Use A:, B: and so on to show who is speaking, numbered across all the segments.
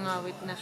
A: Nangangawit na.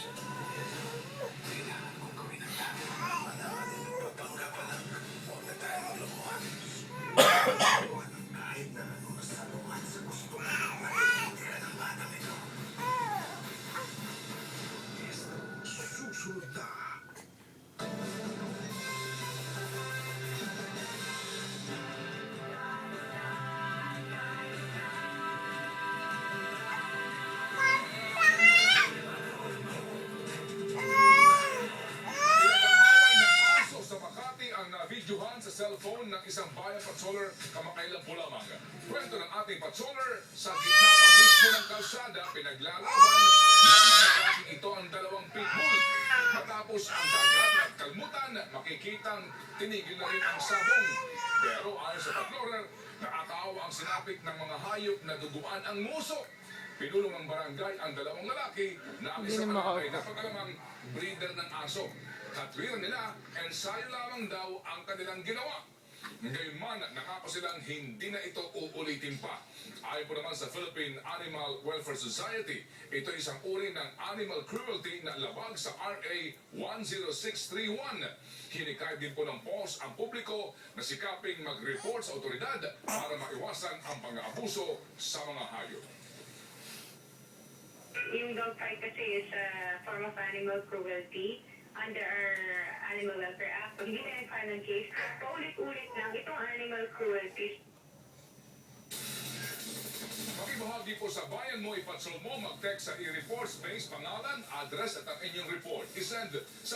B: Videohan sa cellphone ng isang bayan patroller kamakailan po lamang. Kwento ng ating patroller, sa gitna pa mismo ng kalsada, pinaglalaban ng mga lalaking ito ang dalawang pitbull. Matapos ang dagat at kalmutan, makikitang tinigil na rin ang sabong. Pero ayon sa patroller, nakakaawa ang sinapit ng mga hayop na duguan ang muso. Pinulong ng barangay ang dalawang lalaki na ang isang anak ay napag-alamang breeder ng aso. Katwiran nila, ensayo lamang daw ang kanilang ginawa. Ngayon man, nakako silang hindi na ito uulitin pa. Ayon po naman sa Philippine Animal Welfare Society, ito isang uri ng animal cruelty na labag sa RA 10631. Hinikayat din po ng POS ang publiko na sikaping mag-report sa otoridad para maiwasan ang pang-aabuso sa mga hayop.
C: Yung dog fight kasi is a form of animal cruelty under our Animal Welfare Act. Pag hindi na file ng case, paulit-ulit lang itong animal cruelty.
B: Makibahagi po sa Bayan Mo, ipatrol mo, mag-text sa i-report space, pangalan, address at ang inyong report. I-send sa